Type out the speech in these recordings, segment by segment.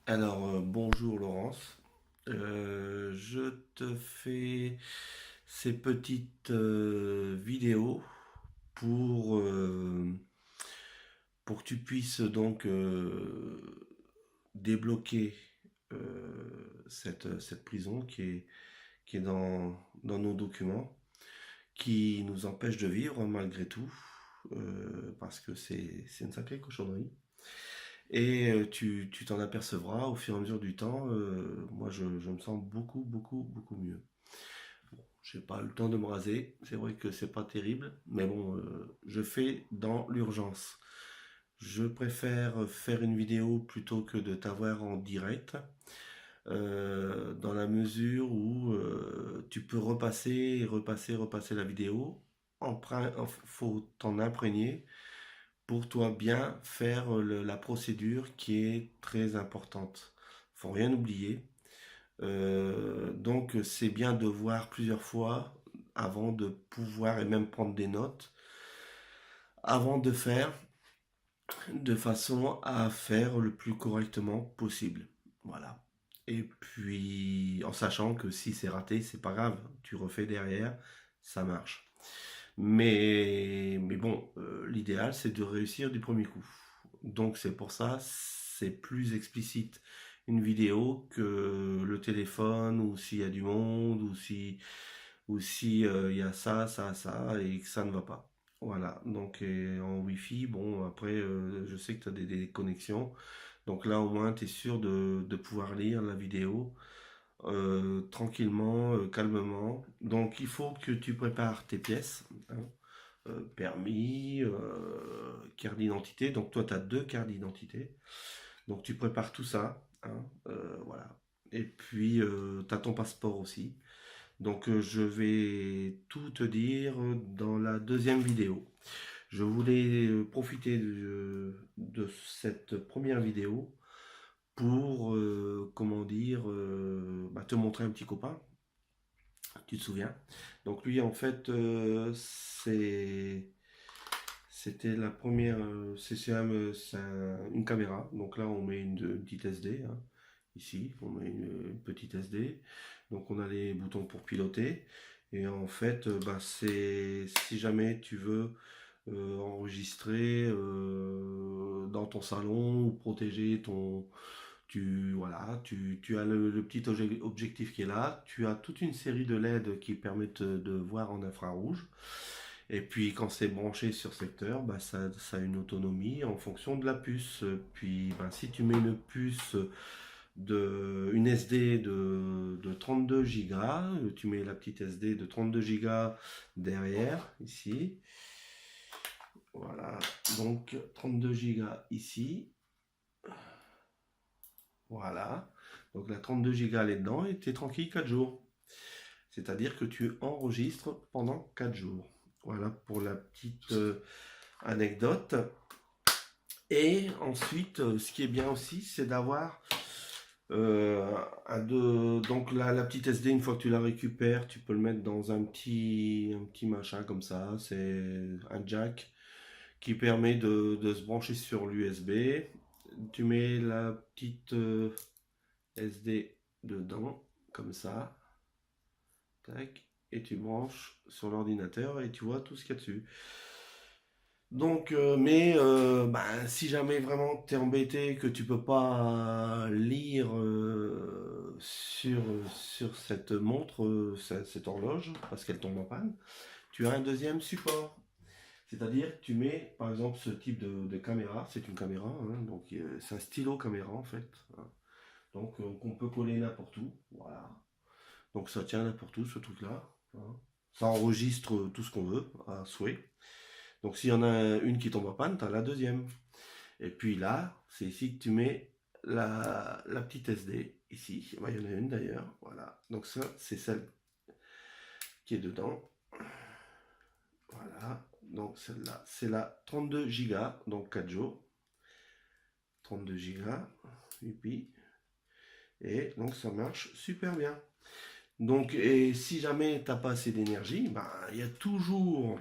Alors, bonjour Laurence. Je te fais ces petites vidéos pour, euh, pour que tu puisses donc débloquer cette prison qui est dans nos documents, qui nous empêche de vivre malgré tout, parce que c'est une sacrée cochonnerie. Et tu t'en apercevras au fur et à mesure du temps. Moi, je me sens beaucoup mieux. J'ai pas le temps de me raser. C'est vrai que c'est pas terrible, mais bon, je fais dans l'urgence. Je préfère faire une vidéo plutôt que de t'avoir en direct, dans la mesure où tu peux repasser, repasser la vidéo. Faut t'en imprégner pour toi bien faire la procédure qui est très importante. Faut rien oublier. Donc c'est bien de voir plusieurs fois avant de pouvoir et même prendre des notes avant de faire de façon à faire le plus correctement possible. Voilà. Et puis en sachant que si c'est raté, c'est pas grave, tu refais derrière, ça marche. Mais bon, l'idéal c'est de réussir du premier coup. Donc c'est pour ça, c'est plus explicite une vidéo que le téléphone, ou s'il y a du monde, ou si il y a ça, et que ça ne va pas. Voilà, donc en Wi-Fi, bon, après, je sais que tu as des connexions. Donc là, au moins, tu es sûr de pouvoir lire la vidéo tranquillement, calmement. Donc il faut que tu prépares tes pièces, hein. Permis, carte d'identité. Donc toi, tu as deux cartes d'identité. Donc tu prépares tout ça, hein, voilà. Et puis, tu as ton passeport aussi. Donc je vais tout te dire dans la deuxième vidéo. Je voulais profiter de cette première vidéo pour, comment dire, te montrer un petit copain. Tu te souviens? Donc lui, en fait, c'était la première, une caméra. Donc là, on met une petite SD, hein. Ici, on met une petite SD. Donc on a les boutons pour piloter. Et en fait, c'est si jamais tu veux enregistrer dans ton salon ou protéger voilà, tu as le petit objectif qui est là. Tu as toute une série de LED qui permettent de voir en infrarouge. Et puis quand c'est branché sur secteur, ça a une autonomie en fonction de la puce. Puis si tu mets une puce une SD de 32 Go, tu mets la petite SD de 32 Go derrière, ici. Voilà, donc 32 Go ici. Voilà. Donc la 32 Go elle est dedans et tu es tranquille 4 jours. C'est-à-dire que tu enregistres pendant 4 jours. Voilà pour la petite anecdote. Et ensuite, ce qui est bien aussi, c'est d'avoir donc la petite SD, une fois que tu la récupères, tu peux le mettre dans un petit machin comme ça. C'est un jack qui permet de se brancher sur l'USB. Tu mets la petite SD dedans, comme ça. Tac, et tu branches sur l'ordinateur et tu vois tout ce qu'il y a dessus. Donc, si jamais vraiment t'es embêté que tu peux pas lire sur cette montre, cette horloge, parce qu'elle tombe en panne, tu as un deuxième support. C'est-à-dire que tu mets, par exemple, ce type de caméra, c'est une caméra, hein, donc c'est un stylo caméra en fait, hein. Donc qu'on peut coller n'importe où, voilà. Donc ça tient n'importe où ce truc-là, hein. Ça enregistre tout ce qu'on veut, à souhait. Donc s'il y en a une qui tombe en panne, tu as la deuxième. Et puis là, c'est ici que tu mets la petite SD. Ici, il y en a une d'ailleurs. Voilà. Donc ça, c'est celle qui est dedans. Voilà. Donc celle-là, c'est la 32 Go, donc 4 jours. 32 Go. Et puis, et donc ça marche super bien. Donc, et si jamais tu n'as pas assez d'énergie, il y a toujours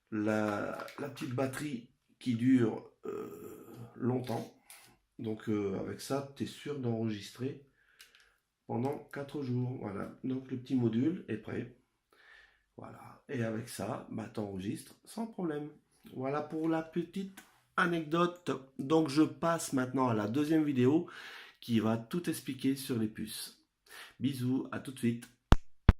la petite batterie qui dure longtemps. Donc avec ça, tu es sûr d'enregistrer pendant 4 jours. Voilà, donc le petit module est prêt. Voilà, et avec ça, bah, tu enregistres sans problème. Voilà pour la petite anecdote. Donc je passe maintenant à la deuxième vidéo qui va tout expliquer sur les puces. Bisous, à tout de suite.